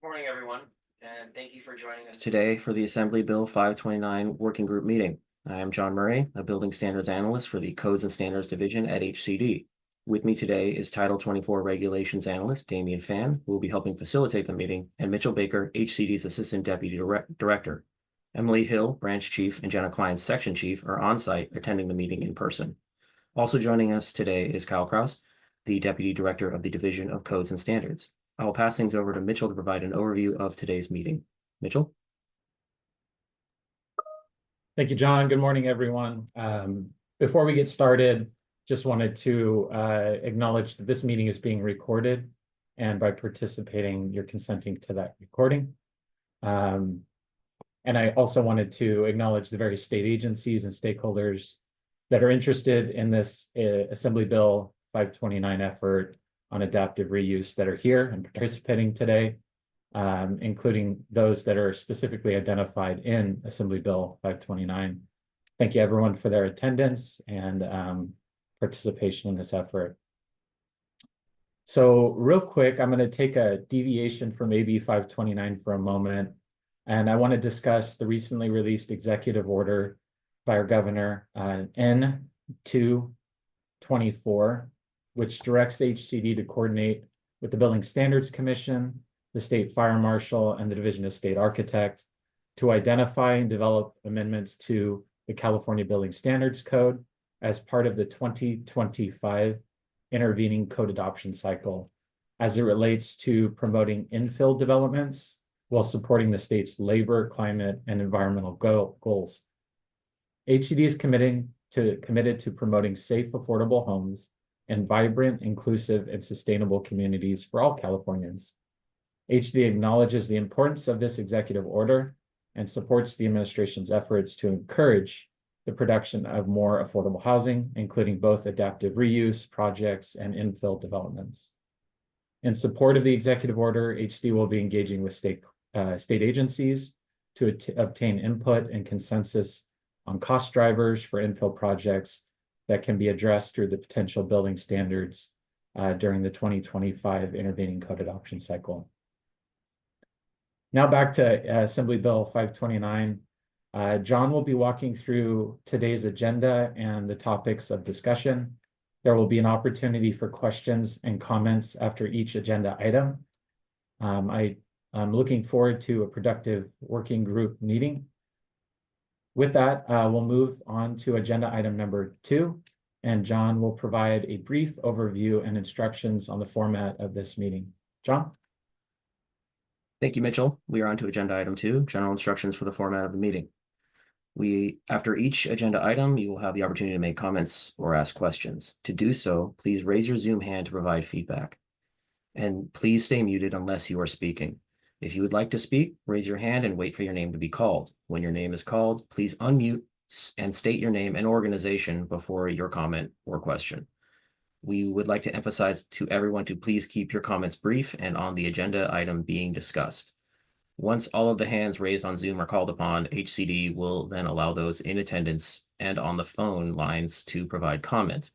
Morning, everyone, and thank you for joining us today for the Assembly Bill 529 Working Group meeting. I am John Murray, a Building Standards Analyst for the Codes and Standards Division at HCD. With me today is Title 24 Regulations Analyst Damian Fan, who will be helping facilitate the meeting, and Mitchell Baker, HCD's Assistant Deputy Director. Emily Hill, Branch Chief, and Jenna Klein's Section Chief are on site attending the meeting in person. Also joining us today is Kyle Kraus, the Deputy Director of the Division of Codes and Standards. I will pass things over to Mitchell to provide an overview of today's meeting. Mitchell? Thank you, John. Good morning, everyone. Before we get started, just wanted to acknowledge that this meeting is being recorded, and by participating, you're consenting to that recording. And I also wanted to acknowledge the various state agencies and stakeholders that are interested in this Assembly Bill 529 effort on adaptive reuse that are here and participating today, including those that are specifically identified in Assembly Bill 529. Thank you, everyone, for their attendance and participation in this effort. So real quick, I'm going to take a deviation from AB 529 for a moment, and I want to discuss the recently released executive order by our governor, N224, which directs HCD to coordinate with the Building Standards Commission, the State Fire Marshal, and the Division of State Architect to identify and develop amendments to the California Building Standards Code as part of the 2025 intervening code adoption cycle as it relates to promoting infill developments while supporting the state's labor, climate, and environmental goals. HCD is committed to promoting safe, affordable homes and vibrant, inclusive, and sustainable communities for all Californians. HCD acknowledges the importance of this executive order and supports the administration's efforts to encourage the production of more affordable housing, including both adaptive reuse projects and infill developments. In support of the executive order, HCD will be engaging with state agencies to obtain input and consensus on cost drivers for infill projects that can be addressed through the potential building standards during the 2025 intervening code adoption cycle. Now back to Assembly Bill 529. John will be walking through today's agenda and the topics of discussion. There will be an opportunity for questions and comments after each agenda item. I'm looking forward to a productive working group meeting. With that, we'll move on to agenda item number 2, and John will provide a brief overview and instructions on the format of this meeting. John? Thank you, Mitchell. We are on to agenda item 2, general instructions for the format of the meeting. After each agenda item, you will have the opportunity to make comments or ask questions. To do so, please raise your Zoom hand to provide feedback. And please stay muted unless you are speaking. If you would like to speak, raise your hand and wait for your name to be called. When your name is called, please unmute and state your name and organization before your comment or question. We would like to emphasize to everyone to please keep your comments brief and on the agenda item being discussed. Once all of the hands raised on Zoom are called upon, HCD will then allow those in attendance and on the phone lines to provide comment.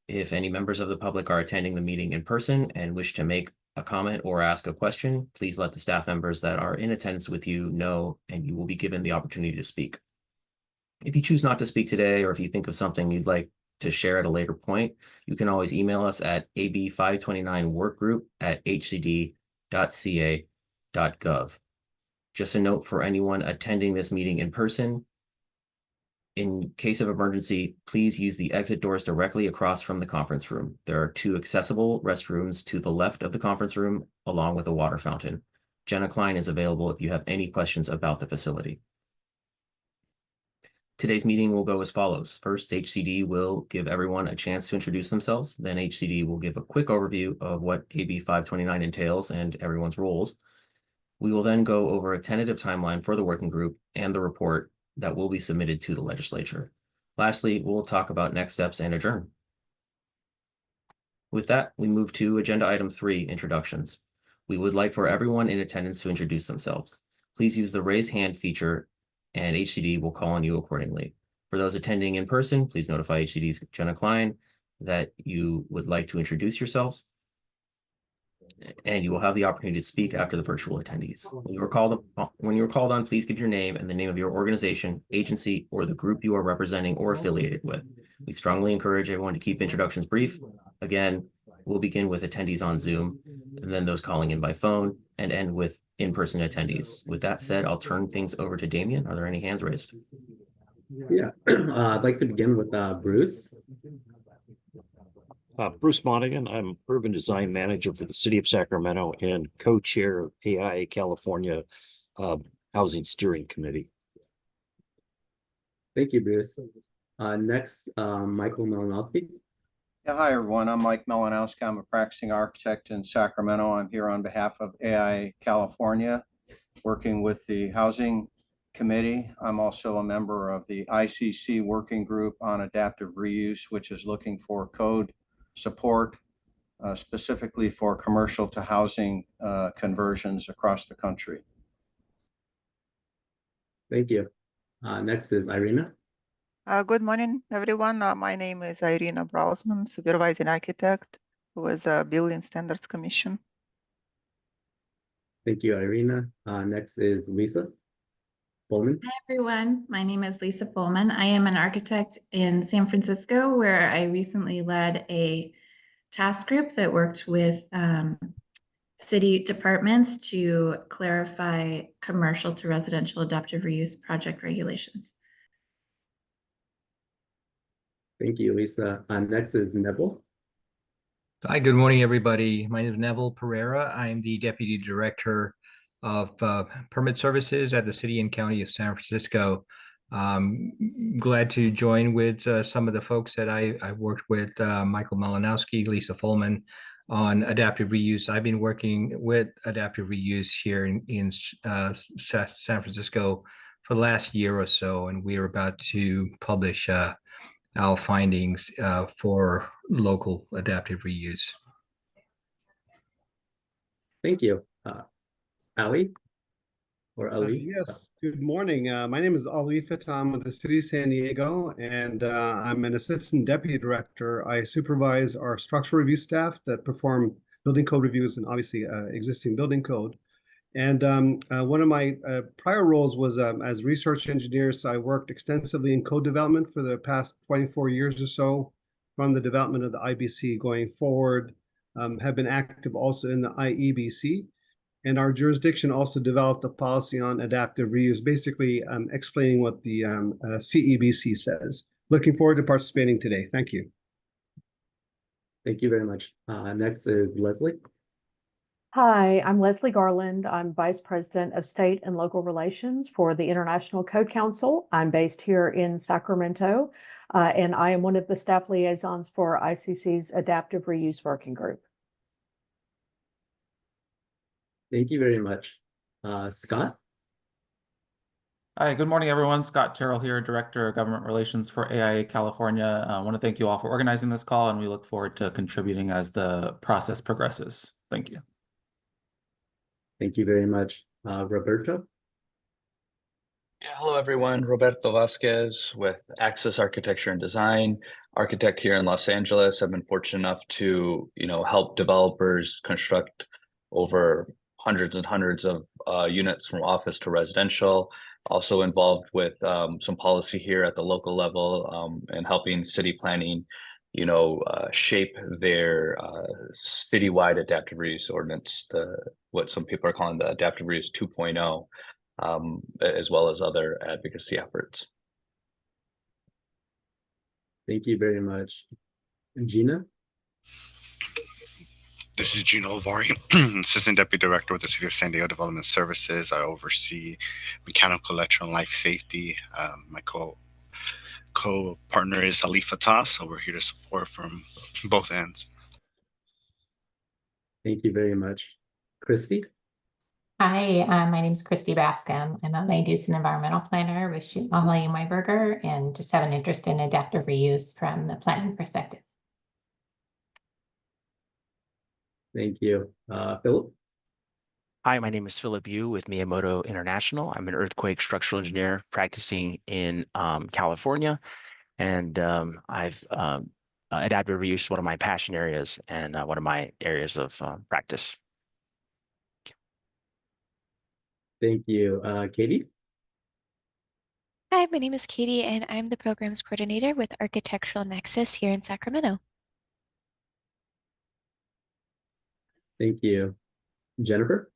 If any members of the public are attending the meeting in person and wish to make a comment or ask a question, please let the staff members that are in attendance with you know, and you will be given the opportunity to speak. If you choose not to speak today, or if you think of something you'd like to share at a later point, you can always email us at ab529workgroup@hcd.ca.gov. Just a note for anyone attending this meeting in person, in case of emergency, please use the exit doors directly across from the conference room. There are 2 accessible restrooms to the left of the conference room, along with a water fountain. Jenna Klein is available if you have any questions about the facility. Today's meeting will go as follows. First, HCD will give everyone a chance to introduce themselves. Then HCD will give a quick overview of what AB 529 entails and everyone's roles. We will then go over a tentative timeline for the working group and the report that will be submitted to the legislature. Lastly, we'll talk about next steps and adjourn. With that, we move to agenda item 3, introductions. We would like for everyone in attendance to introduce themselves. Please use the raise hand feature and HCD will call on you accordingly. For those attending in person, please notify HCD's Jenna Klein that you would like to introduce yourselves. and you will have the opportunity to speak after the virtual attendees. When you are called on, please give your name and the name of your organization, agency, or the group you are representing or affiliated with. We strongly encourage everyone to keep introductions brief. Again, we'll begin with attendees on Zoom, and then those calling in by phone, and end with in-person attendees. With that said, I'll turn things over to Damien. Are there any hands raised? Yeah, I'd like to begin with Bruce. Bruce Monaghan. I'm Urban Design Manager for the City of Sacramento and co-chair of AI California Housing Steering Committee. Thank you, Bruce. Next, Michael Malinowski. Yeah, hi, everyone. I'm Mike Melanowski. I'm a practicing architect in Sacramento. I'm here on behalf of AI California, working with the Housing Committee. I'm also a member of the ICC Working Group on Adaptive Reuse, which is looking for code support specifically for commercial to housing conversions across the country. Thank you. Next is Irina. Good morning, everyone. My name is Irina Brausman, supervising architect with the Building Standards Commission. Thank you, Irina. Next is Lisa Bowman. Hi, everyone. My name is Lisa Pullman. I am an architect in San Francisco, where I recently led a task group that worked with city departments to clarify commercial to residential adaptive reuse project regulations. Thank you, Lisa. Next is Neville. Hi, good morning, everybody. My name is Neville Pereira. I'm the Deputy Director of Permit Services at the City and County of San Francisco. Glad to join with some of the folks that I worked with, Michael Malinowski, Lisa Fullman, on adaptive reuse. I've been working with adaptive reuse here in San Francisco for the last year or so, and we are about to publish our findings for local adaptive reuse. Thank you. Ali or Ali? Yes, good morning. My name is Ali Fatam with the City of San Diego, and I'm an Assistant Deputy Director. I supervise our structural review staff that perform building code reviews and obviously existing building code. And one of my prior roles was as research engineer. So I worked extensively in code development for the past 24 years or so, from the development of the IBC going forward, have been active also in the IEBC. And our jurisdiction also developed a policy on adaptive reuse, basically explaining what the CEBC says. Looking forward to participating today. Thank you. Thank you very much. Next is Leslie. Hi, I'm Leslie Garland. I'm Vice President of State and Local Relations for the International Code Council. I'm based here in Sacramento, and I am one of the staff liaisons for ICC's Adaptive Reuse Working Group. Thank you very much. Scott? Hi, good morning, everyone. Scott Terrell here, Director of Government Relations for AIA California. I want to thank you all for organizing this call, and we look forward to contributing as the process progresses. Thank you. Thank you very much. Roberto? Yeah, hello, everyone. Roberto Vasquez with Access Architecture and Design, architect here in Los Angeles. I've been fortunate enough to, help developers construct over hundreds and hundreds of units from office to residential. Also involved with some policy here at the local level and helping city planning, shape their citywide adaptive reuse ordinance, what some people are calling the adaptive reuse 2.0, as well as other advocacy efforts. Thank you very much. And Gina? This is Gino Alvari, Assistant Deputy Director with the City of San Diego Development Services. I oversee mechanical, electrical, and life safety. My co-partner is Ali Fatah, so we're here to support from both ends. Thank you very much. Christy? Hi, my name is Christy Bascom. I'm a land use and environmental planner with Shoot Mahali Myberger, and just have an interest in adaptive reuse from the planning perspective. Thank you. Philip? Hi, my name is Philip Yu with Miyamoto International. I'm an earthquake structural engineer practicing in California, and I've adaptive reuse, one of my passion areas and one of my areas of practice. Thank you. Katie? Hi, my name is Katie, and I'm the programs coordinator with Architectural Nexus here in Sacramento. Thank you. Jennifer?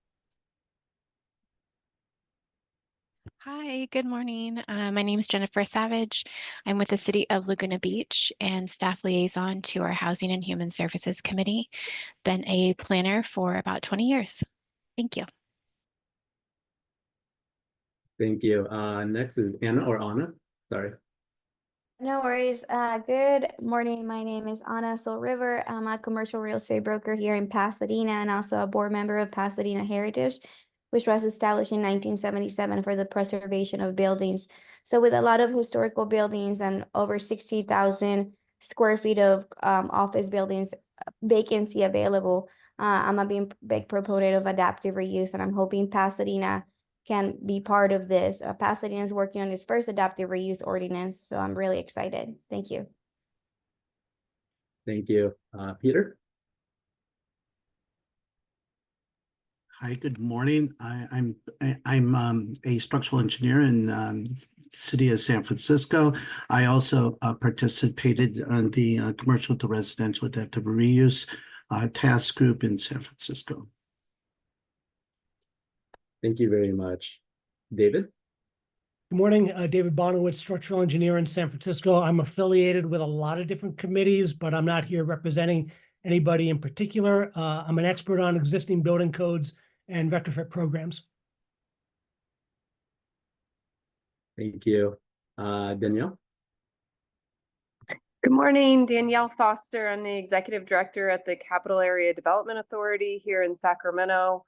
Hi, good morning. My name is Jennifer Savage. I'm with the City of Laguna Beach and staff liaison to our Housing and Human Services Committee. Been a planner for about 20 years. Thank you. Thank you. Next is Anna or Anna? Sorry. No worries. Good morning. My name is Ana Sol River. I'm a commercial real estate broker here in Pasadena and also a board member of Pasadena Heritage, which was established in 1977 for the preservation of buildings. So with a lot of historical buildings and over 60,000 square feet of office buildings vacancy available, I'm a big proponent of adaptive reuse, and I'm hoping Pasadena can be part of this. Pasadena is working on its first adaptive reuse ordinance, so I'm really excited. Thank you. Thank you. Peter? Hi, good morning. I'm a structural engineer in the city of San Francisco. I also participated on the commercial to residential adaptive reuse task group in San Francisco. Thank you very much. David? Good morning, David Bonowitz, structural engineer in San Francisco. I'm affiliated with a lot of different committees, but I'm not here representing anybody in particular. I'm an expert on existing building codes and retrofit programs. Thank you. Danielle? Good morning, Danielle Foster. I'm the executive director at the Capital Area Development Authority here in Sacramento.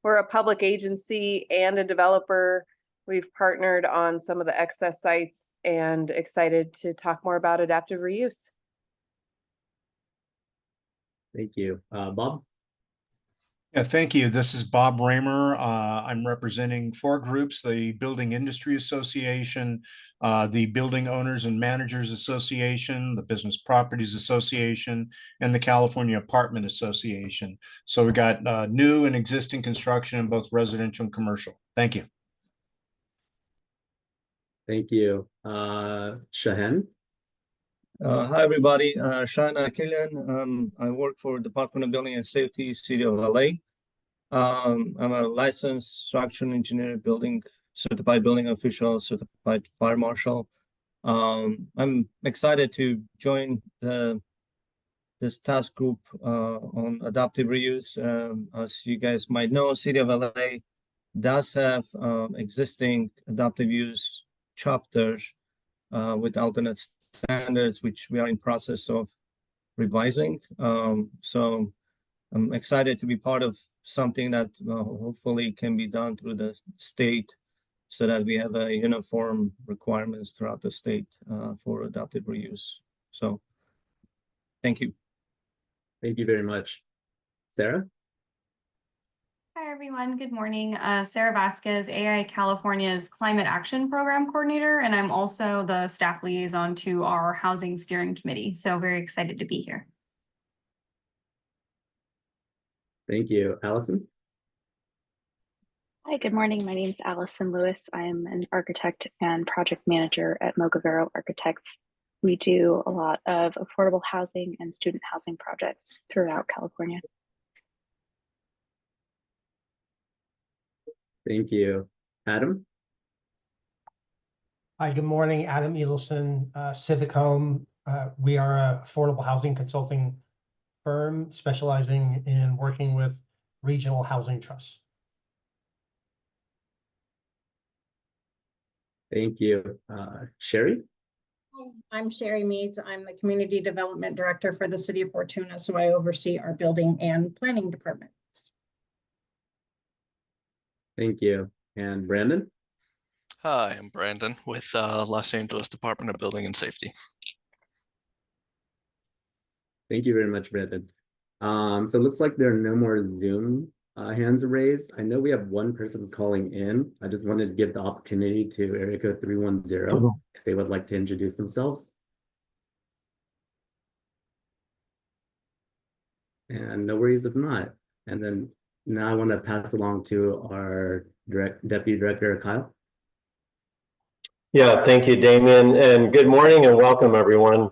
We're a public agency and a developer. We've partnered on some of the excess sites and excited to talk more about adaptive reuse. Thank you. Bob? Yeah, thank you. This is Bob Raymer. I'm representing 4 groups: the Building Industry Association, the Building Owners and Managers Association, the Business Properties Association, and the California Apartment Association. So we got new and existing construction in both residential and commercial. Thank you. Thank you. Shahan? Hi, everybody. Shana Killian. I work for Department of Building and Safety, City of LA. I'm a licensed structural engineer, certified building official, certified fire marshal. I'm excited to join this task group on adaptive reuse. As you guys might know, City of LA does have existing adaptive use chapters with alternate standards, which we are in process of revising. So I'm excited to be part of something that hopefully can be done through the state so that we have a uniform requirements throughout the state for adaptive reuse. So thank you. Thank you very much. Sarah? Hi, everyone. Good morning. Sarah Vasquez, AI California's Climate Action Program Coordinator, and I'm also the staff liaison to our Housing Steering Committee. So very excited to be here. Thank you. Allison? Hi, good morning. My name is Allison Lewis. I'm an architect and project manager at Mogavero Architects. We do a lot of affordable housing and student housing projects throughout California. Thank you. Adam? Hi, good morning. Adam Edelson, Civic Home. We are an affordable housing consulting firm specializing in working with regional housing trusts. Thank you. Sherry? I'm Sherry Meads. I'm the Community Development Director for the City of Fortuna, so I oversee our building and planning department. Thank you. And Brandon? Hi, I'm Brandon with Los Angeles Department of Building and Safety. Thank you very much, Brandon. So it looks like there are no more Zoom hands raised. I know we have one person calling in. I just wanted to give the opportunity to area code 310 if they would like to introduce themselves. And no worries if not. And then now I want to pass along to our Deputy Director, Kyle. Yeah, thank you, Damien, and good morning and welcome, everyone.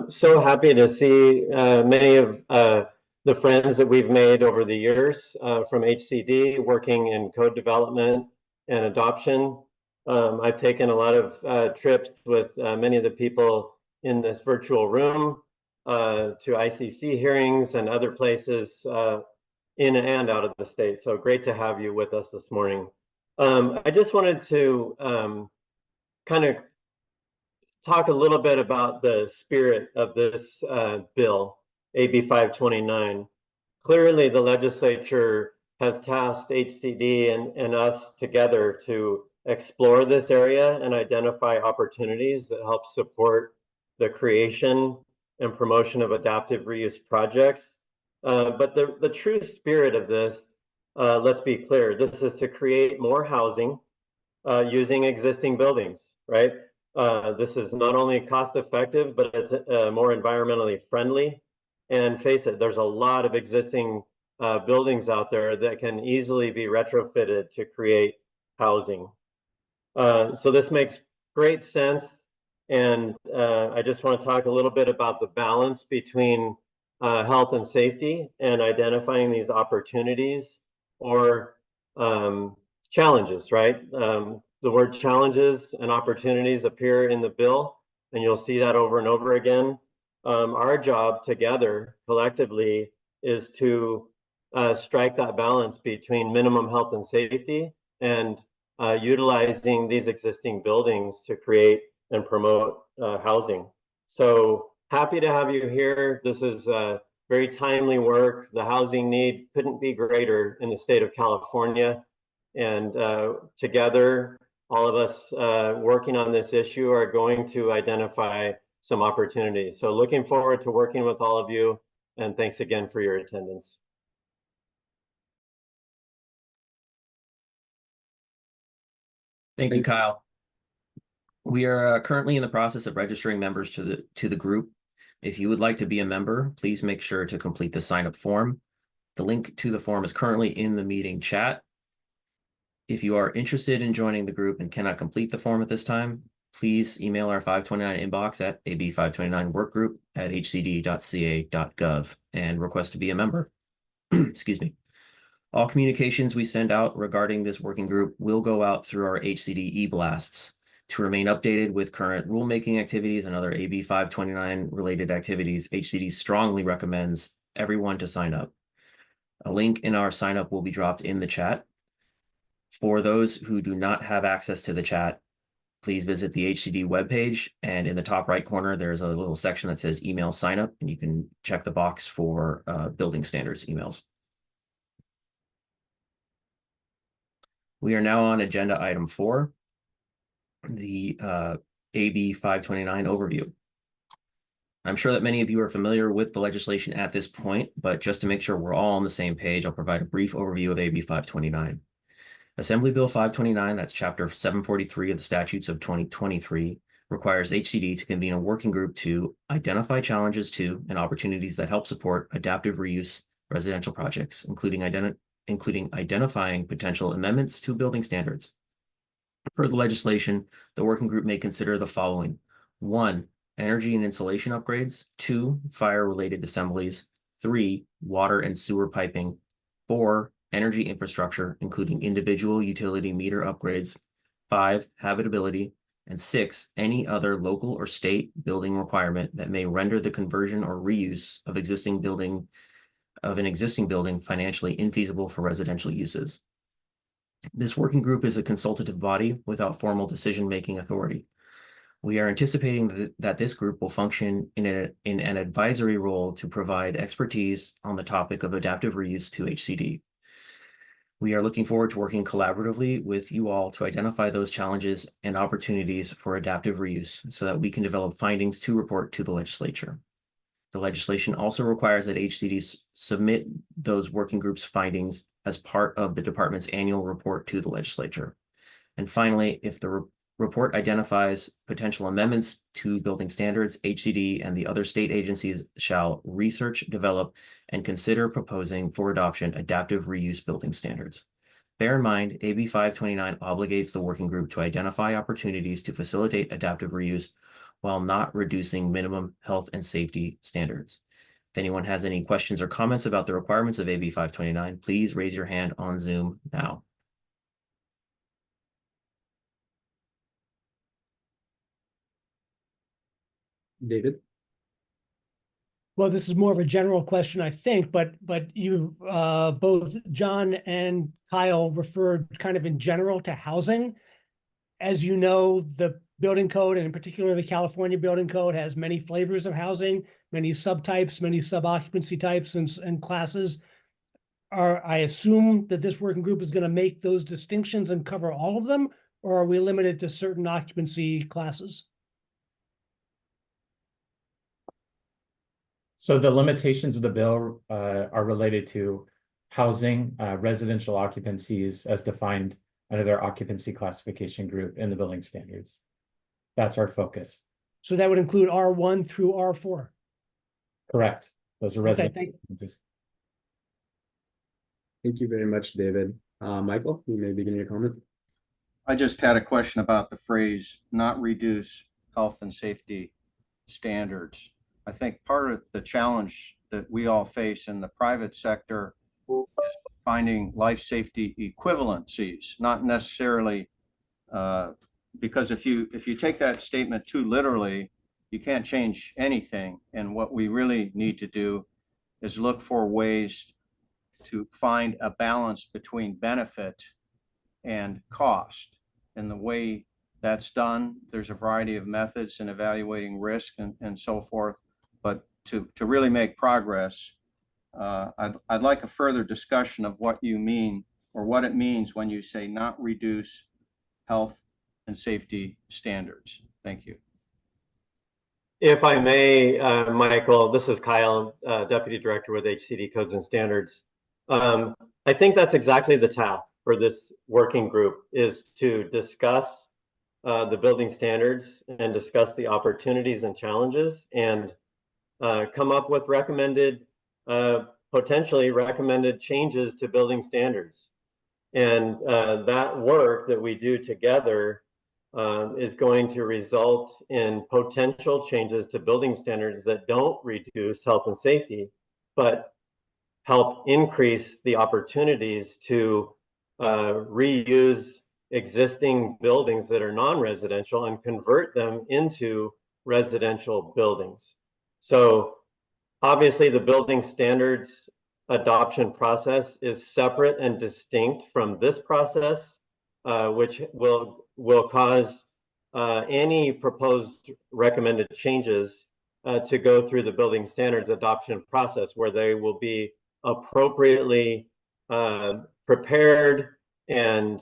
So happy to see many of the friends that we've made over the years from HCD working in code development and adoption. I've taken a lot of trips with many of the people in this virtual room to ICC hearings and other places in and out of the state. So great to have you with us this morning. I just wanted to kind of talk a little bit about the spirit of this bill, AB 529. Clearly, the legislature has tasked HCD and us together to explore this area and identify opportunities that help support the creation and promotion of adaptive reuse projects. But the true spirit of this, let's be clear, this is to create more housing using existing buildings, right? This is not only cost effective, but it's more environmentally friendly. And face it, there's a lot of existing buildings out there that can easily be retrofitted to create housing. So this makes great sense. And I just want to talk a little bit about the balance between health and safety and identifying these opportunities or challenges, right? The word challenges and opportunities appear in the bill, and you'll see that over and over again. Our job together, collectively, is to strike that balance between minimum health and safety and utilizing these existing buildings to create and promote housing. So happy to have you here. This is very timely work. The housing need couldn't be greater in the state of California. And together, all of us working on this issue are going to identify some opportunities. So looking forward to working with all of you. And thanks again for your attendance. Thank you, Kyle. We are currently in the process of registering members to the group. If you would like to be a member, please make sure to complete the sign-up form. The link to the form is currently in the meeting chat. If you are interested in joining the group and cannot complete the form at this time, please email our 529 inbox at ab529workgroup@hcd.ca.gov and request to be a member. Excuse me. All communications we send out regarding this working group will go out through our HCD e-blasts. To remain updated with current rulemaking activities and other AB 529 related activities, HCD strongly recommends everyone to sign up. A link in our sign up will be dropped in the chat. For those who do not have access to the chat, please visit the HCD webpage, and in the top right corner, there's a little section that says email sign up, and you can check the box for building standards emails. We are now on agenda item 4, the AB 529 overview. I'm sure that many of you are familiar with the legislation at this point, but just to make sure we're all on the same page, I'll provide a brief overview of AB 529. Assembly Bill 529, that's Chapter 743 of the Statutes of 2023, requires HCD to convene a working group to identify challenges to and opportunities that help support adaptive reuse residential projects, including identifying potential amendments to building standards. For the legislation, the working group may consider the following: 1, energy and insulation upgrades; 2, fire-related assemblies; 3, water and sewer piping; 4, energy infrastructure, including individual utility meter upgrades; 5, habitability; and 6, any other local or state building requirement that may render the conversion or reuse of an existing building financially infeasible for residential uses. This working group is a consultative body without formal decision-making authority. We are anticipating that this group will function in an advisory role to provide expertise on the topic of adaptive reuse to HCD. We are looking forward to working collaboratively with you all to identify those challenges and opportunities for adaptive reuse so that we can develop findings to report to the legislature. The legislation also requires that HCD submit those working groups' findings as part of the department's annual report to the legislature. And finally, if the report identifies potential amendments to building standards. HCD and the other state agencies shall research, develop, and consider proposing for adoption adaptive reuse building standards. Bear in mind, AB 529 obligates the working group to identify opportunities to facilitate adaptive reuse while not reducing minimum health and safety standards. If anyone has any questions or comments about the requirements of AB 529, please raise your hand on Zoom now. David? Well, this is more of a general question, I think, but you both John and Kyle referred kind of in general to housing. As you know, the building code, and in particular the California building code, has many flavors of housing, many subtypes, many sub-occupancy types and classes. I assume that this working group is going to make those distinctions and cover all of them, or are we limited to certain occupancy classes? So the limitations of the bill are related to housing, residential occupancies as defined under their occupancy classification group in the building standards. That's our focus. So that would include R1 through R4? Correct. Those are residential occupancies. Thank you very much, David. Michael, you may begin your comment. I just had a question about the phrase "not reduce health and safety standards." I think part of the challenge that we all face in the private sector is finding life safety equivalencies, not necessarily because if you take that statement too literally, you can't change anything. And what we really need to do is look for ways to find a balance between benefit and cost. And the way that's done, there's a variety of methods in evaluating risk and so forth. But to really make progress, I'd like a further discussion of what you mean or what it means when you say not reduce health and safety standards. Thank you. If I may, Michael, this is Kyle, Deputy Director with HCD Codes and Standards. I think that's exactly the task for this working group, is to discuss the building standards and discuss the opportunities and challenges and come up with potentially recommended changes to building standards. And that work that we do together is going to result in potential changes to building standards that don't reduce health and safety, but help increase the opportunities to reuse existing buildings that are non-residential and convert them into residential buildings. So obviously the building standards adoption process is separate and distinct from this process, which will cause any proposed recommended changes to go through the building standards adoption process, where they will be appropriately prepared and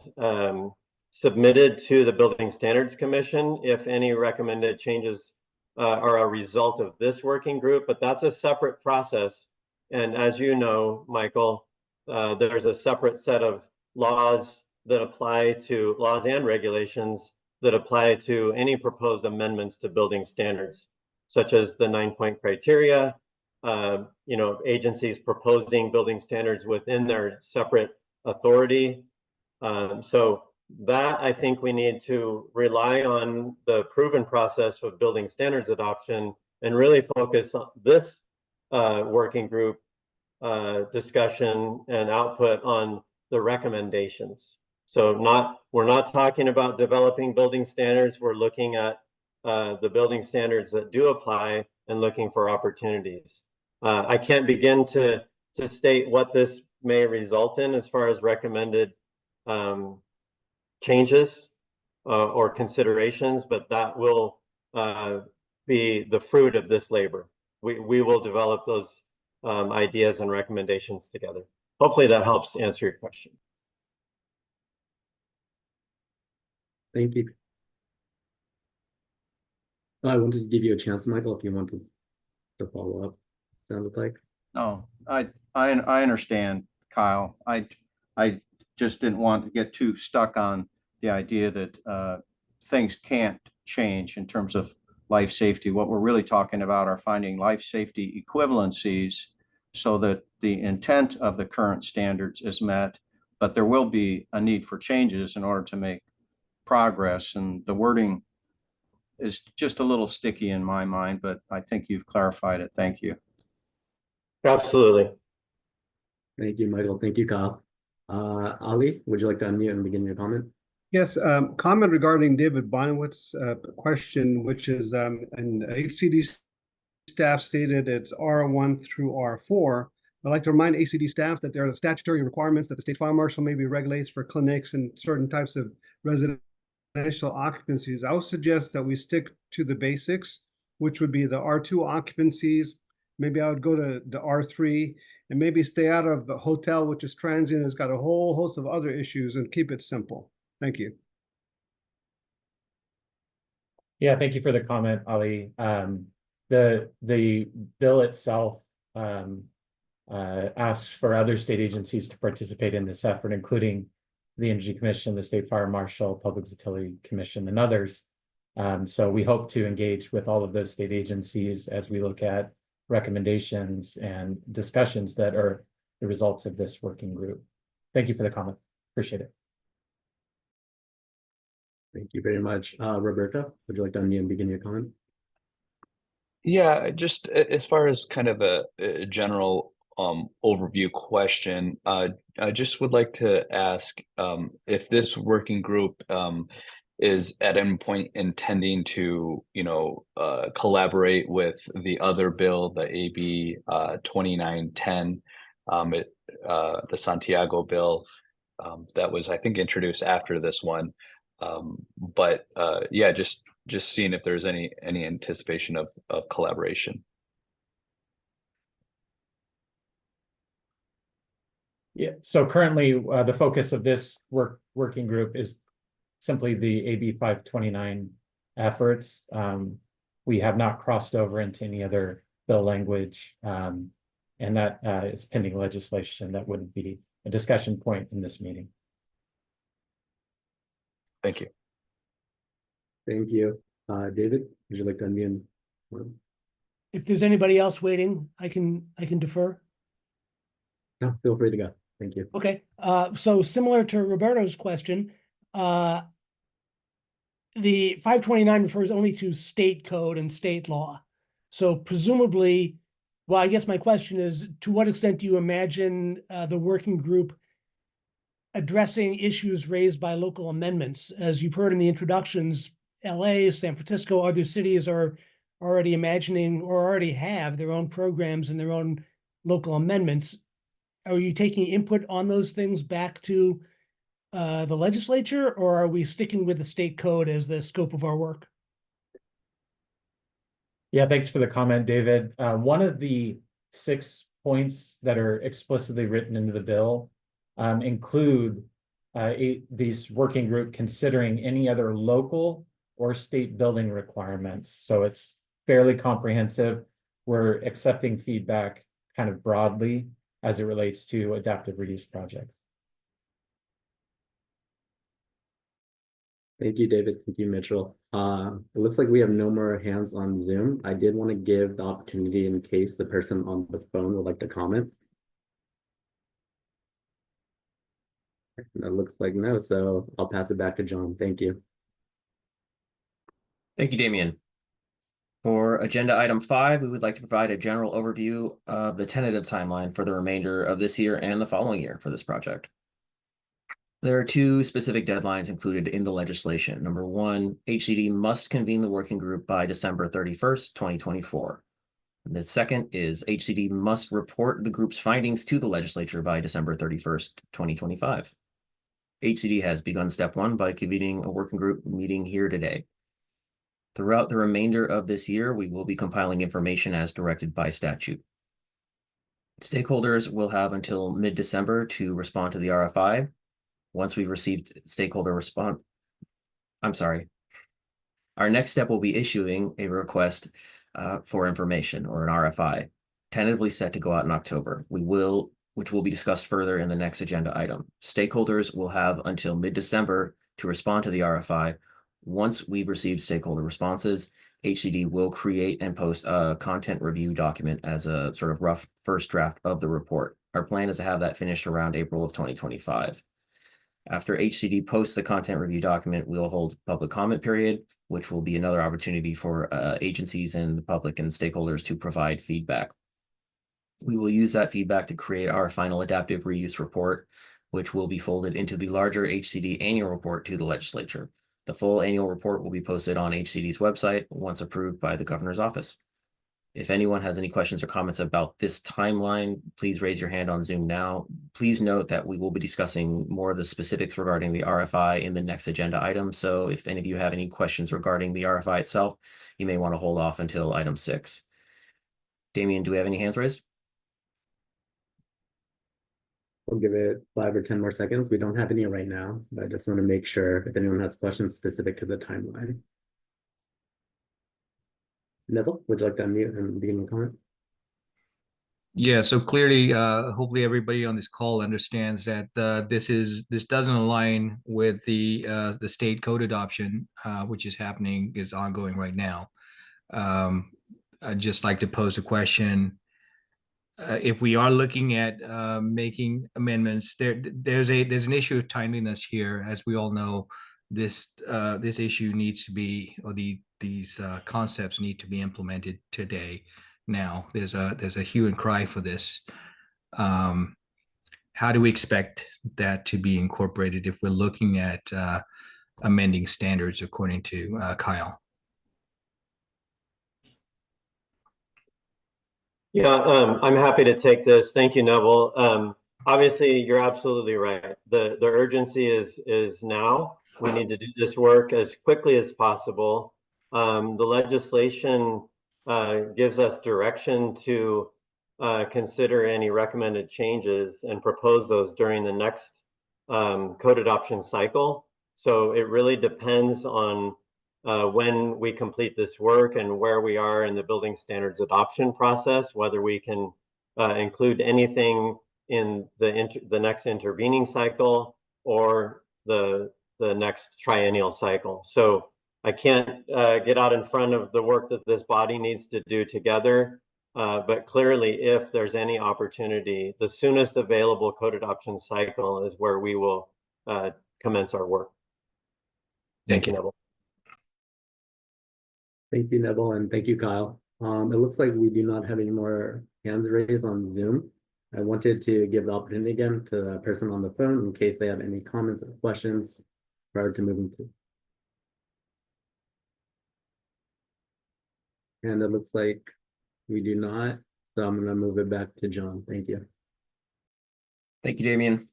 submitted to the Building Standards Commission if any recommended changes are a result of this working group. But that's a separate process. And as you know, Michael, there's a separate set of laws and regulations that apply to any proposed amendments to building standards, such as the 9-point criteria, agencies proposing building standards within their separate authority. So that, I think we need to rely on the proven process of building standards adoption and really focus on this working group discussion and output on the recommendations. So we're not talking about developing building standards. We're looking at the building standards that do apply and looking for opportunities. I can't begin to state what this may result in as far as recommended changes or considerations, but that will be the fruit of this labor. We will develop those ideas and recommendations together. Hopefully that helps answer your question. Thank you. I wanted to give you a chance, Michael, if you wanted to follow up. Sounded like. No, I understand, Kyle. I just didn't want to get too stuck on the idea that things can't change in terms of life safety. What we're really talking about are finding life safety equivalencies so that the intent of the current standards is met, but there will be a need for changes in order to make progress. And the wording is just a little sticky in my mind, but I think you've clarified it. Thank you. Absolutely. Thank you, Michael. Thank you, Kyle. Ali, would you like to unmute and begin your comment? Yes, comment regarding David Bonowitz's question, which is, and HCD staff stated it's R1 through R4. I'd like to remind HCD staff that there are statutory requirements that the state fire marshal maybe regulates for clinics and certain types of residential occupancies. I would suggest that we stick to the basics, which would be the R2 occupancies. Maybe I would go to the R3 and maybe stay out of the hotel, which is transient, has got a whole host of other issues, and keep it simple. Thank you. Yeah, thank you for the comment, Ali. The bill itself asks for other state agencies to participate in this effort, including the Energy Commission, the State Fire Marshal, Public Utility Commission, and others. So we hope to engage with all of those state agencies as we look at recommendations and discussions that are the results of this working group. Thank you for the comment. Appreciate it. Thank you very much. Roberta, would you like to unmute and begin your comment? Yeah, just as far as kind of a general overview question, I just would like to ask if this working group is at any point intending to, collaborate with the other bill, the AB 2910, the Santiago bill that was, I think, introduced after this one. But yeah, just seeing if there's any anticipation of collaboration. Yeah, so currently the focus of this working group is simply the AB 529 efforts. We have not crossed over into any other bill language, and that is pending legislation. That wouldn't be a discussion point in this meeting. Thank you. Thank you. David, would you like to unmute? If there's anybody else waiting, I can defer. No, feel free to go. Thank you. Okay, so similar to Roberto's question, the 529 refers only to state code and state law. So presumably, well, I guess my question is, to what extent do you imagine the working group addressing issues raised by local amendments? As you've heard in the introductions, LA, San Francisco, other cities are already imagining or already have their own programs and their own local amendments. Are you taking input on those things back to the legislature, or are we sticking with the state code as the scope of our work? Yeah, thanks for the comment, David. One of the 6 points that are explicitly written into the bill include these working group considering any other local or state building requirements. So it's fairly comprehensive. We're accepting feedback kind of broadly as it relates to adaptive reuse projects. Thank you, David. Thank you, Mitchell. It looks like we have no more hands on Zoom. I did want to give the opportunity in case the person on the phone would like to comment. That looks like no, so I'll pass it back to John. Thank you. Thank you, Damien. For agenda item 5, we would like to provide a general overview of the tentative timeline for the remainder of this year and the following year for this project. There are 2 specific deadlines included in the legislation. Number 1, HCD must convene the working group by December 31st, 2024. And the second is HCD must report the group's findings to the legislature by December 31st, 2025. HCD has begun step 1 by convening a working group meeting here today. Throughout the remainder of this year, we will be compiling information as directed by statute. Stakeholders will have until mid-December to respond to the RFI. Once we've received stakeholder response, our next step will be issuing a request for information, or an RFI, tentatively set to go out in October. Which will be discussed further in the next agenda item. Stakeholders will have until mid-December to respond to the RFI. Once we've received stakeholder responses, HCD will create and post a content review document as a sort of rough first draft of the report. Our plan is to have that finished around April of 2025. After HCD posts the content review document, we'll hold public comment period, which will be another opportunity for agencies and the public and stakeholders to provide feedback. We will use that feedback to create our final adaptive reuse report, which will be folded into the larger HCD annual report to the legislature. The full annual report will be posted on HCD's website once approved by the governor's office. If anyone has any questions or comments about this timeline, please raise your hand on Zoom now. Please note that we will be discussing more of the specifics regarding the RFI in the next agenda item. So if any of you have any questions regarding the RFI itself, you may want to hold off until item 6. Damien, do we have any hands raised? We'll give it 5 or 10 more seconds. We don't have any right now, but I just want to make sure if anyone has questions specific to the timeline. Neville, would you like to unmute and begin the comment? Yeah, so clearly, hopefully everybody on this call understands that this doesn't align with the state code adoption, which is ongoing right now. I'd just like to pose a question. If we are looking at making amendments, there's an issue of timeliness here. As we all know, this issue needs to be, or these concepts need to be implemented today. Now there's a hue and cry for this. How do we expect that to be incorporated if we're looking at amending standards according to Kyle? Yeah, I'm happy to take this. Thank you, Neville. Obviously, you're absolutely right. The urgency is now. We need to do this work as quickly as possible. The legislation gives us direction to consider any recommended changes and propose those during the next code adoption cycle. So it really depends on when we complete this work and where we are in the building standards adoption process, whether we can include anything in the next intervening cycle or the next triennial cycle. So I can't get out in front of the work that this body needs to do together, but clearly if there's any opportunity, the soonest available code adoption cycle is where we will commence our work. Thank you, Neville. Thank you, Neville, and thank you, Kyle. It looks like we do not have any more hands raised on Zoom. I wanted to give the opportunity again to the person on the phone in case they have any comments or questions prior to moving to. And it looks like we do not, so I'm going to move it back to John. Thank you. Thank you, Damien.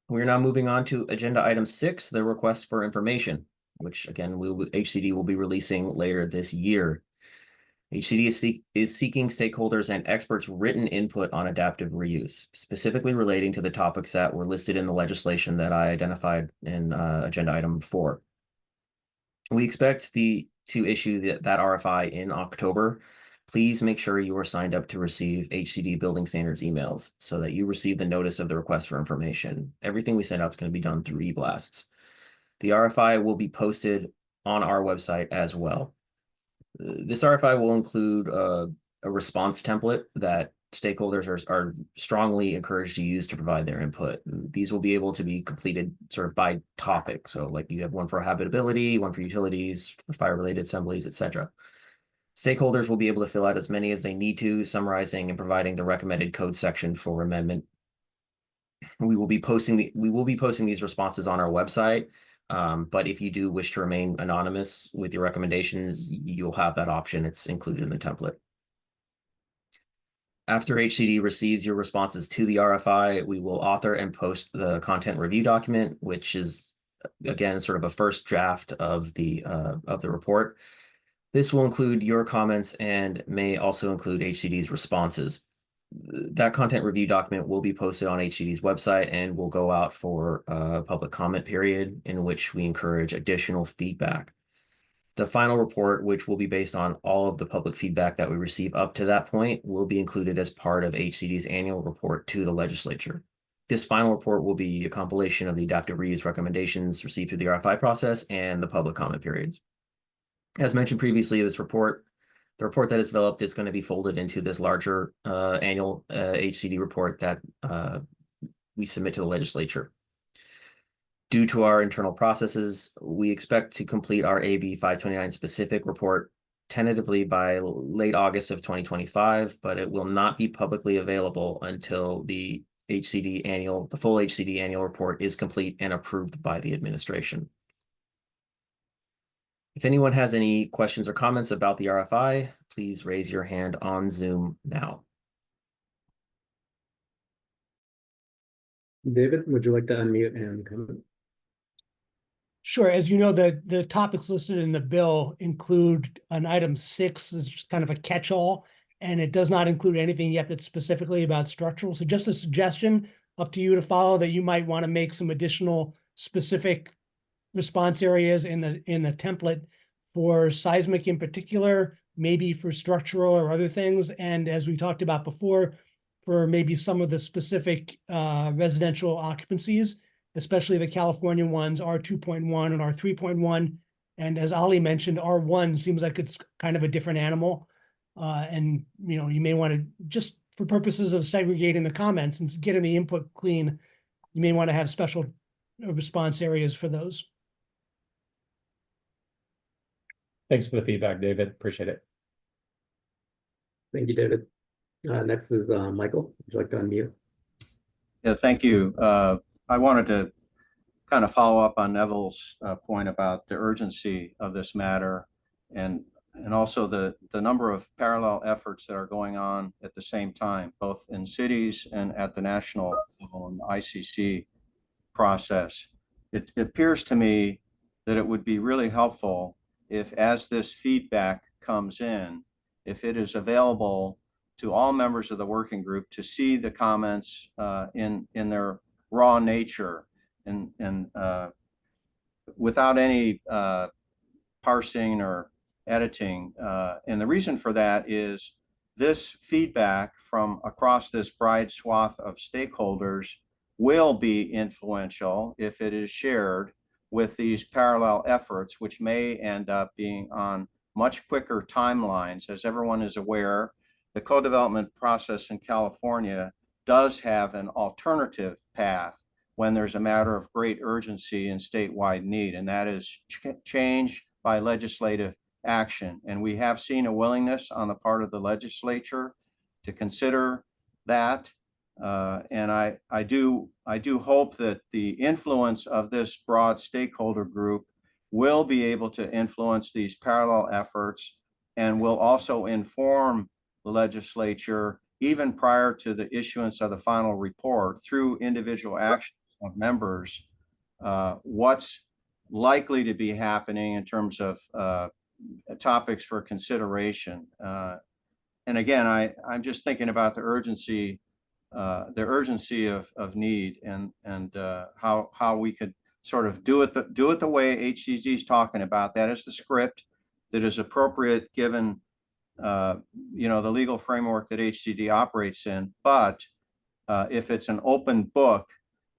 We're now moving on to agenda item 6, the request for information, which again, HCD will be releasing later this year. HCD is seeking stakeholders and experts' written input on adaptive reuse, specifically relating to the topics that were listed in the legislation that I identified in agenda item 4. We expect to issue that RFI in October. Please make sure you are signed up to receive HCD building standards emails so that you receive the notice of the request for information. Everything we send out is going to be done through e-blasts. The RFI will be posted on our website as well. This RFI will include a response template that stakeholders are strongly encouraged to use to provide their input. These will be able to be completed sort of by topic. So like you have one for habitability, one for utilities, for fire-related assemblies, etc. Stakeholders will be able to fill out as many as they need to, summarizing and providing the recommended code section for amendment. We will be posting these responses on our website. But if you do wish to remain anonymous with your recommendations, you'll have that option. It's included in the template. After HCD receives your responses to the RFI, we will author and post the content review document, which is, again, sort of a first draft of the report. This will include your comments and may also include HCD's responses. That content review document will be posted on HCD's website and will go out for a public comment period in which we encourage additional feedback. The final report, which will be based on all of the public feedback that we receive up to that point, will be included as part of HCD's annual report to the legislature. This final report will be a compilation of the adaptive reuse recommendations received through the RFI process and the public comment periods. As mentioned previously, the report that is developed is going to be folded into this larger annual HCD report that we submit to the legislature. Due to our internal processes, we expect to complete our AB 529 specific report tentatively by late August of 2025, but it will not be publicly available until the full HCD annual report is complete and approved by the administration. If anyone has any questions or comments about the RFI, please raise your hand on Zoom now. David, would you like to unmute and comment? Sure. As you know, the topics listed in the bill include an item 6 is just kind of a catch-all, and it does not include anything yet that's specifically about structural. So just a suggestion up to you to follow, that you might want to make some additional specific response areas in the template for seismic in particular, maybe for structural or other things. And as we talked about before, for maybe some of the specific residential occupancies, especially the California ones, R2.1 and R3.1. And as Ali mentioned, R1 seems like it's kind of a different animal. And you may want to, just for purposes of segregating the comments and getting the input clean, you may want to have special response areas for those. Thanks for the feedback, David. Appreciate it. Thank you, David. Next is Michael. Would you like to unmute? Yeah, thank you. I wanted to kind of follow up on Neville's point about the urgency of this matter, and also the number of parallel efforts that are going on at the same time, both in cities and at the national level in the ICC process. It appears to me that it would be really helpful if, as this feedback comes in, if it is available to all members of the working group to see the comments in their raw nature and without any parsing or editing. And the reason for that is this feedback from across this broad swath of stakeholders will be influential if it is shared with these parallel efforts, which may end up being on much quicker timelines. As everyone is aware, the co-development process in California does have an alternative path when there's a matter of great urgency and statewide need, and that is change by legislative action. And we have seen a willingness on the part of the legislature to consider that. And I do hope that the influence of this broad stakeholder group will be able to influence these parallel efforts and will also inform the legislature even prior to the issuance of the final report through individual actions of members, what's likely to be happening in terms of topics for consideration. And again, I'm just thinking about the urgency of need and how we could sort of do it the way HCD is talking about. That is the script that is appropriate given the legal framework that HCD operates in. But if it's an open book,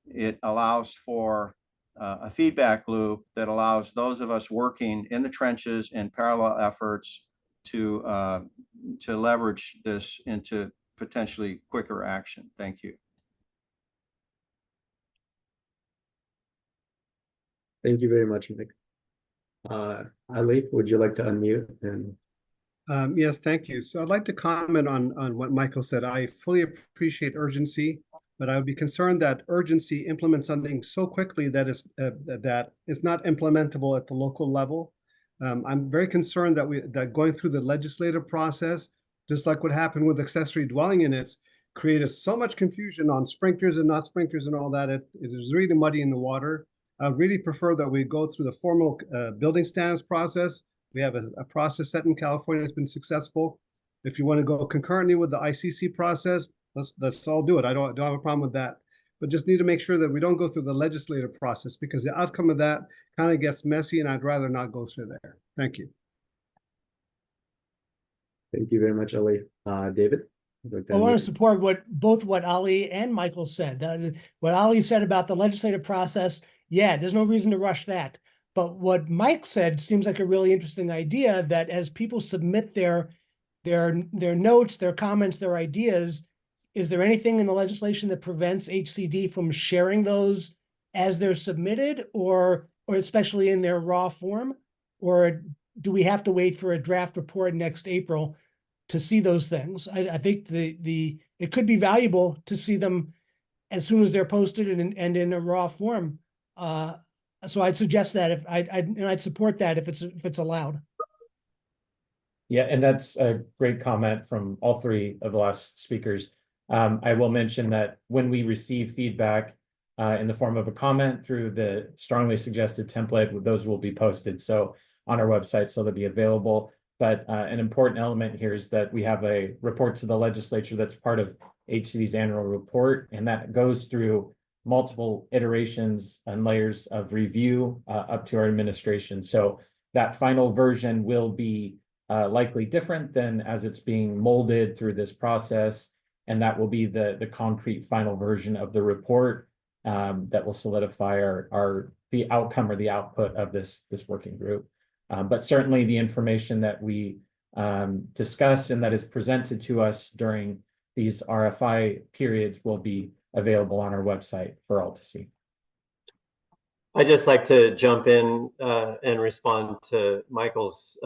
it allows for a feedback loop that allows those of us working in the trenches in parallel efforts to leverage this into potentially quicker action. Thank you. Thank you very much, Nick. Ali, would you like to unmute? And yes, thank you. So I'd like to comment on what Michael said. I fully appreciate urgency, but I would be concerned that urgency implements something so quickly that is not implementable at the local level. I'm very concerned that going through the legislative process, just like what happened with accessory dwelling units, created so much confusion on sprinklers and not sprinklers and all that. It is really muddy in the water. I would really prefer that we go through the formal building standards process. We have a process set in California that's been successful. If you want to go concurrently with the ICC process, let's all do it. I don't have a problem with that. But just need to make sure that we don't go through the legislative process, because the outcome of that kind of gets messy, and I'd rather not go through there. Thank you. Thank you very much, Ali. David? I want to support both what Ali and Michael said. What Ali said about the legislative process, yeah, there's no reason to rush that. But what Mike said seems like a really interesting idea, that as people submit their notes, their comments, their ideas, is there anything in the legislation that prevents HCD from sharing those as they're submitted, or especially in their raw form? Or do we have to wait for a draft report next April to see those things? I think it could be valuable to see them as soon as they're posted and in a raw form. So I'd suggest that I'd support that if it's allowed. Yeah, and that's a great comment from all three of the last speakers. I will mention that when we receive feedback in the form of a comment through the strongly suggested template, those will be posted so on our website, so they'll be available. But an important element here is that we have a report to the legislature that's part of HCD's annual report, and that goes through multiple iterations and layers of review up to our administration. So that final version will be likely different than as it's being molded through this process, and that will be the concrete final version of the report that will solidify the outcome or the output of this working group. But certainly the information that we discuss and that is presented to us during these RFI periods will be available on our website for all to see. I'd just like to jump in and respond to Michael's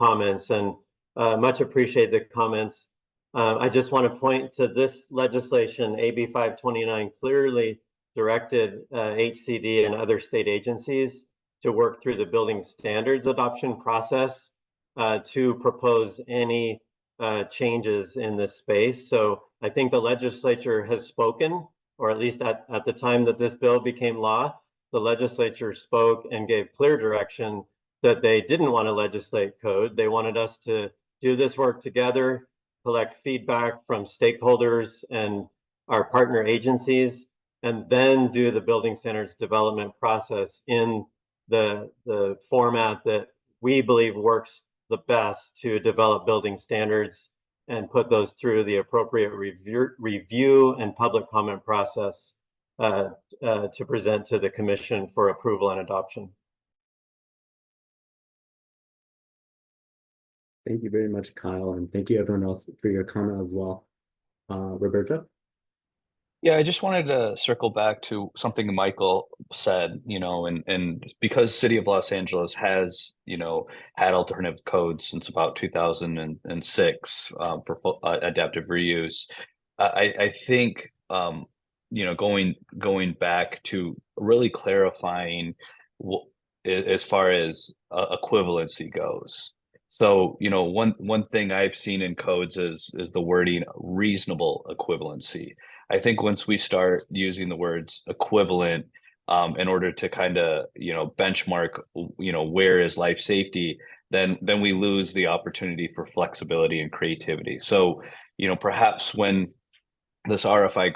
comments, and much appreciate the comments. I just want to point to this legislation, AB 529, clearly directed HCD and other state agencies to work through the building standards adoption process to propose any changes in this space. So I think the legislature has spoken, or at least at the time that this bill became law, the legislature spoke and gave clear direction that they didn't want to legislate code. They wanted us to do this work together, collect feedback from stakeholders and our partner agencies, and then do the building standards development process in the format that we believe works the best to develop building standards and put those through the appropriate review and public comment process to present to the commission for approval and adoption. Thank you very much, Kyle, and thank you everyone else for your comment as well. Roberto? Yeah, I just wanted to circle back to something Michael said, and because City of Los Angeles has, had alternative codes since about 2006 for adaptive reuse, I think, going back to really clarifying as far as equivalency goes. So, one thing I've seen in codes is the wording reasonable equivalency. I think once we start using the words equivalent in order to kind of, benchmark, where is life safety, then we lose the opportunity for flexibility and creativity. So, perhaps when this RFI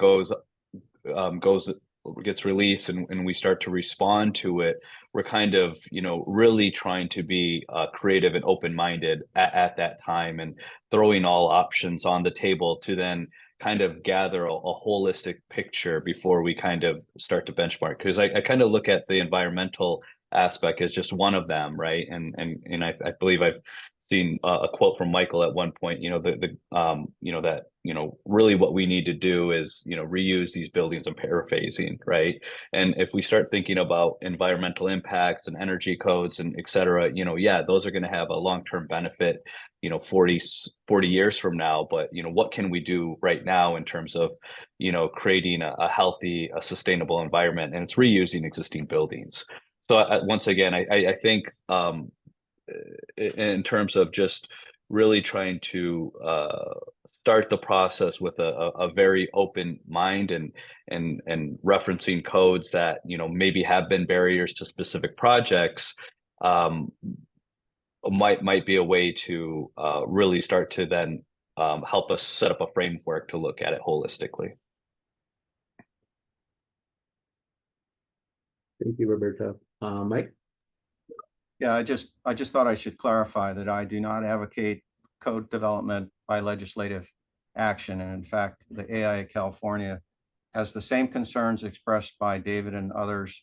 gets released and we start to respond to it, we're kind of, really trying to be creative and open-minded at that time, and throwing all options on the table to then kind of gather a holistic picture before we kind of start to benchmark. Because I kind of look at the environmental aspect as just one of them, right? And I believe I've seen a quote from Michael at one point, that really what we need to do is reuse these buildings. I'm paraphrasing, right? And if we start thinking about environmental impacts and energy codes and et cetera, those are going to have a long-term benefit 40 years from now. But what can we do right now in terms of creating a healthy, a sustainable environment? And it's reusing existing buildings. So once again, I think in terms of just really trying to start the process with a very open mind and referencing codes that maybe have been barriers to specific projects, might be a way to really start to then help us set up a framework to look at it holistically. Thank you, Roberto. Mike? Yeah, I just thought I should clarify that I do not advocate code development by legislative action. And in fact, the AI California has the same concerns expressed by David and others,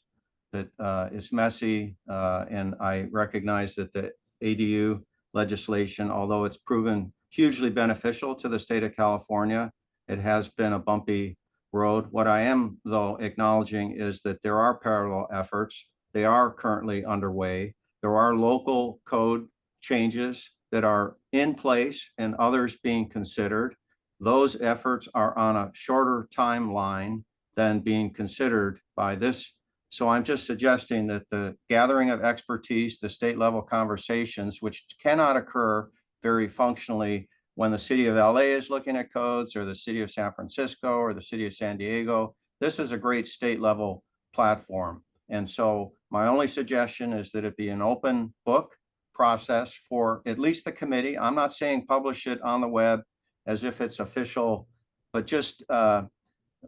that it's messy. And I recognize that the ADU legislation, although it's proven hugely beneficial to the state of California, it has been a bumpy road. What I am, though, acknowledging is that there are parallel efforts. They are currently underway. There are local code changes that are in place and others being considered. Those efforts are on a shorter timeline than being considered by this. So I'm just suggesting that the gathering of expertise, the state level conversations, which cannot occur very functionally when the city of LA is looking at codes, or the city of San Francisco, or the city of San Diego. This is a great state level platform. And so my only suggestion is that it be an open book process for at least the committee. I'm not saying publish it on the web as if it's official, but just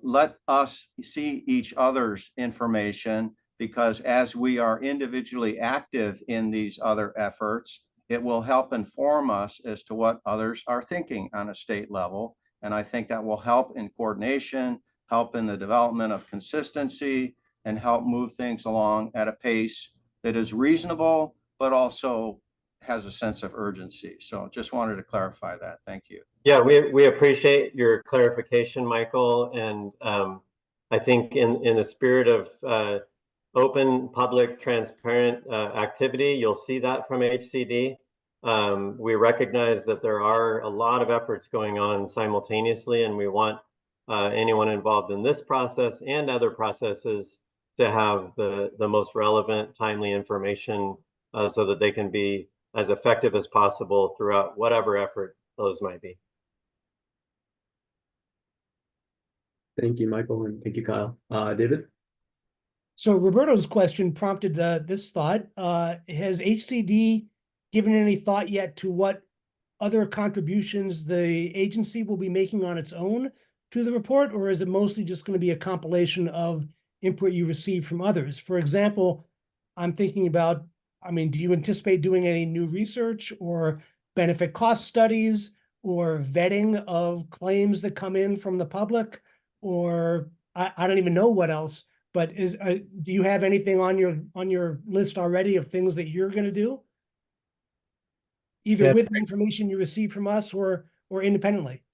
let us see each other's information, because as we are individually active in these other efforts, it will help inform us as to what others are thinking on a state level. And I think that will help in coordination, help in the development of consistency, and help move things along at a pace that is reasonable, but also has a sense of urgency. So just wanted to clarify that. Thank you. Yeah, we appreciate your clarification, Michael. And I think in the spirit of open, public, transparent activity, you'll see that from HCD. We recognize that there are a lot of efforts going on simultaneously, and we want anyone involved in this process and other processes to have the most relevant, timely information so that they can be as effective as possible throughout whatever effort those might be. Thank you, Michael, and thank you, Kyle. David? So Roberto's question prompted this thought. Has HCD given any thought yet to what other contributions the agency will be making on its own to the report, or is it mostly just going to be a compilation of input you receive from others? For example, I'm thinking about, do you anticipate doing any new research or benefit cost studies or vetting of claims that come in from the public? Or I don't even know what else, but do you have anything on your list already of things that you're going to do, either with the information you receive from us or independently?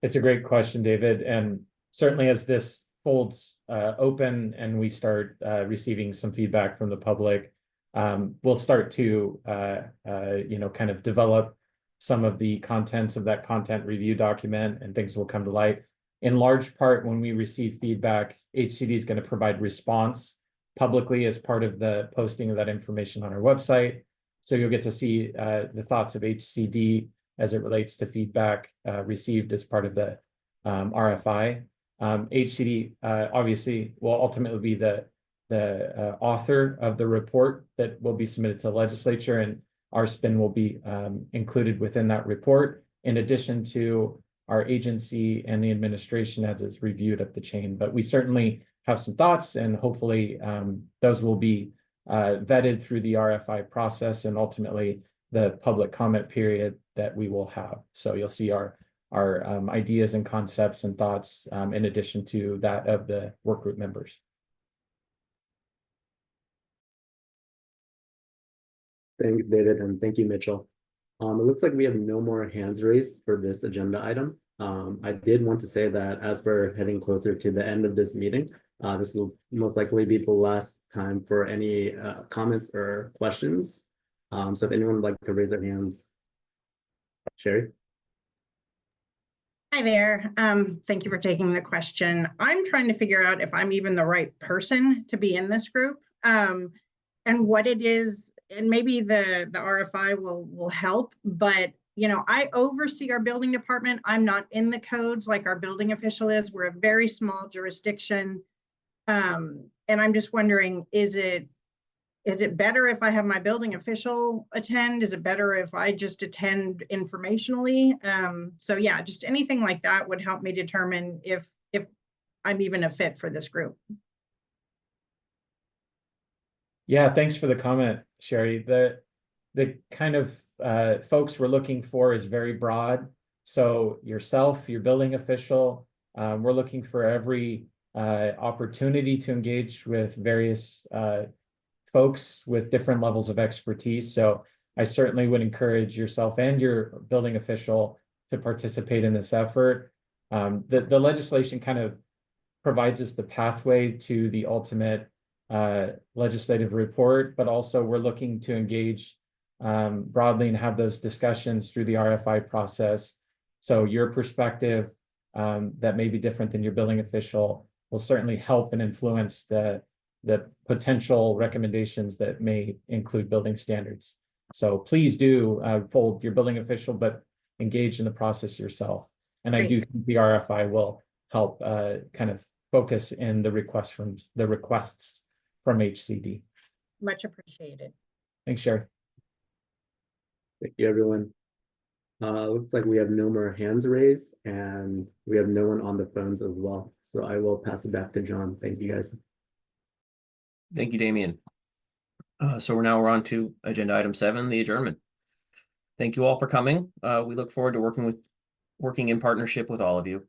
It's a great question, David, and certainly as this folds open and we start receiving some feedback from the public, we'll start to kind of develop some of the contents of that content review document, and things will come to light. In large part, when we receive feedback, HCD is going to provide response publicly as part of the posting of that information on our website. So you'll get to see the thoughts of HCD as it relates to feedback received as part of the RFI. HCD obviously will ultimately be the author of the report that will be submitted to the legislature, and our spin will be included within that report, in addition to our agency and the administration as it's reviewed up the chain. But we certainly have some thoughts, and hopefully those will be vetted through the RFI process and ultimately the public comment period that we will have. So you'll see our ideas and concepts and thoughts in addition to that of the work group members. Thanks, David, and thank you, Mitchell. It looks like we have no more hands raised for this agenda item. I did want to say that as we're heading closer to the end of this meeting, this will most likely be the last time for any comments or questions. So if anyone would like to raise their hands. Sherry? Hi there. Thank you for taking the question. I'm trying to figure out if I'm even the right person to be in this group, and what it is, and maybe the RFI will help, but I oversee our building department. I'm not in the codes like our building official is. We're a very small jurisdiction. And I'm just wondering, is it better if I have my building official attend? Is it better if I just attend informationally? So yeah, just anything like that would help me determine if I'm even a fit for this group. Yeah, thanks for the comment, Sherry. The kind of folks we're looking for is very broad. So yourself, your building official, we're looking for every opportunity to engage with various folks with different levels of expertise. So I certainly would encourage yourself and your building official to participate in this effort. The legislation kind of provides us the pathway to the ultimate legislative report, but also we're looking to engage broadly and have those discussions through the RFI process. So your perspective that may be different than your building official will certainly help and influence the potential recommendations that may include building standards. So please do fold your building official, but engage in the process yourself. And I do think the RFI will help kind of focus in the requests from HCD. Much appreciated. Thanks, Sherry. Thank you, everyone. Looks like we have no more hands raised, and we have no one on the phones as well. So I will pass it back to John. Thank you, guys. Thank you, Damien. So we're on to agenda item 7, the adjournment. Thank you all for coming. We look forward to working in partnership with all of you.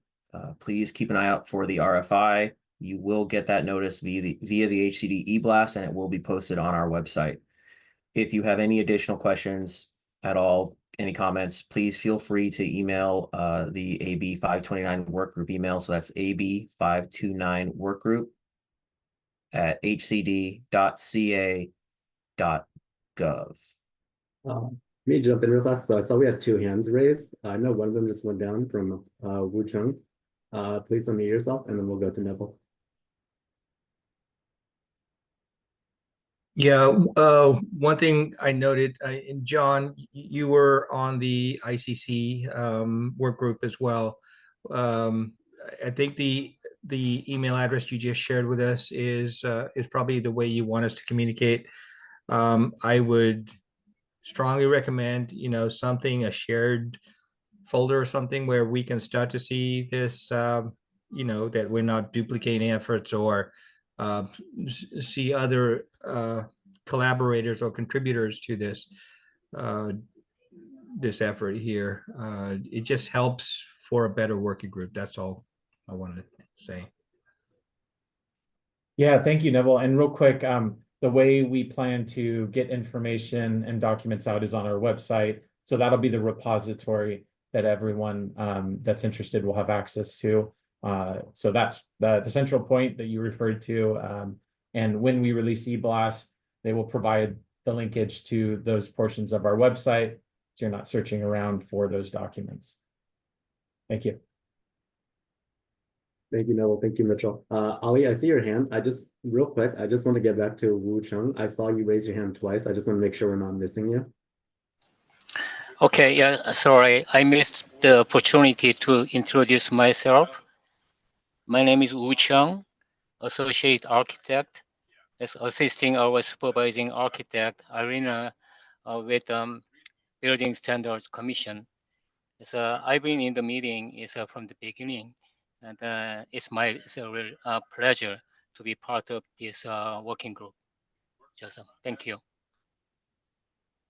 Please keep an eye out for the RFI. You will get that notice via the HCD e-blast, and it will be posted on our website. If you have any additional questions at all, any comments, please feel free to email the AB 529 workgroup email. So that's AB 529 workgroup at hcd.ca.gov. Let me jump in real fast. So I saw we have 2 hands raised. I know one of them just went down from Wu Chung. Please unmute yourself, and then we'll go to Neville. Yeah, one thing I noted, John, you were on the ICC work group as well. I think the email address you just shared with us is probably the way you want us to communicate. I would strongly recommend, something, a shared folder or something where we can start to see this, that we're not duplicating efforts or see other collaborators or contributors to this effort here. It just helps for a better working group. That's all I wanted to say. Yeah, thank you, Neville. And real quick, the way we plan to get information and documents out is on our website. So that'll be the repository that everyone that's interested will have access to. So that's the central point that you referred to. And when we release eBlast, they will provide the linkage to those portions of our website, so you're not searching around for those documents. Thank you. Thank you, Neville. Thank you, Mitchell. Ali, I see your hand. Real quick, I just want to get back to Wu Chung. I saw you raise your hand twice. I just want to make sure we're not missing you. Okay, yeah, sorry. I missed the opportunity to introduce myself. My name is Wu Chung, Associate Architect, as assisting our supervising architect, Irina, with Building Standards Commission. So I've been in the meeting from the beginning, and it's a real pleasure to be part of this working group. Just thank you.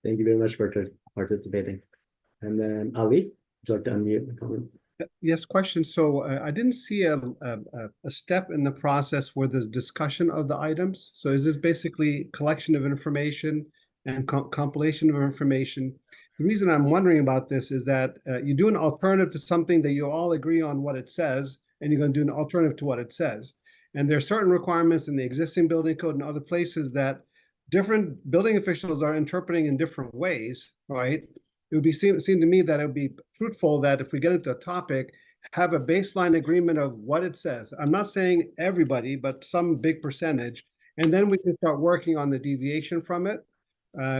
Thank you very much for participating. And then Ali, would you like to unmute and comment? Yes, question. So I didn't see a step in the process where there's discussion of the items. So is this basically collection of information and compilation of information? The reason I'm wondering about this is that you do an alternative to something that you all agree on what it says, and you're going to do an alternative to what it says. And there are certain requirements in the existing building code and other places that different building officials are interpreting in different ways, right? It would seem to me that it would be fruitful that if we get into a topic, have a baseline agreement of what it says. I'm not saying everybody, but some big percentage, and then we can start working on the deviation from it.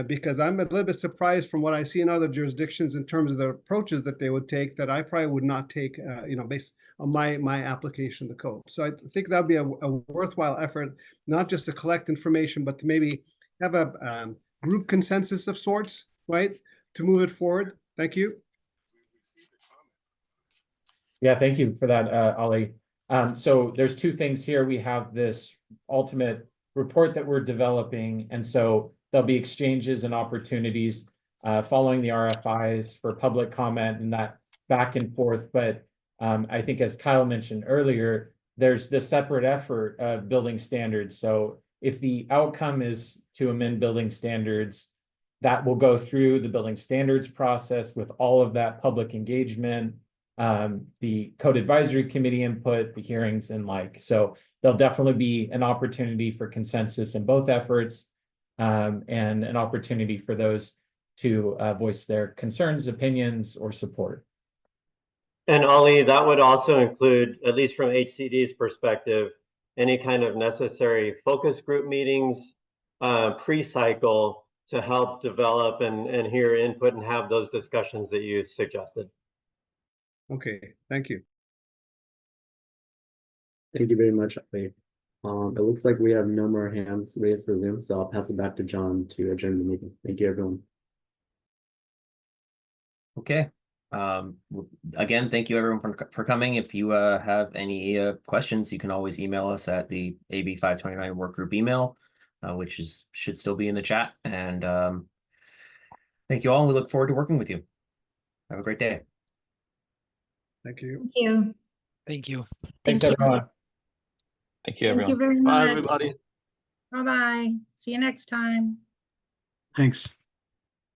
Because I'm a little bit surprised from what I see in other jurisdictions in terms of the approaches that they would take that I probably would not take, based on my application of the code. So I think that would be a worthwhile effort, not just to collect information, but to maybe have a group consensus of sorts, right? To move it forward. Thank you. Yeah, thank you for that, Ali. So there's 2 things here. We have this ultimate report that we're developing, and so there'll be exchanges and opportunities following the RFIs for public comment, and that back and forth, but I think as Kyle mentioned earlier, there's the separate effort of building standards. So if the outcome is to amend building standards, that will go through the building standards process with all of that public engagement, the code advisory committee input, the hearings and like. So there'll definitely be an opportunity for consensus in both efforts, and an opportunity for those to voice their concerns, opinions, or support. And Ali, that would also include, at least from HCD's perspective, any kind of necessary focus group meetings, pre-cycle, to help develop and hear input and have those discussions that you suggested. Okay, thank you. Thank you very much, Ali. It looks like we have no more hands raised for Zoom, so I'll pass it back to John to adjourn the meeting. Thank you, everyone. Okay. Again, thank you everyone for coming. If you have any questions, you can always email us at the AB 529 work group email, which should still be in the chat. And thank you all, and we look forward to working with you. Have a great day. Thank you. Thank you. Thank you. Thanks, everyone. Thank you, Thank everyone. you very Bye, much. everybody. Bye-bye. See you next time. Thanks.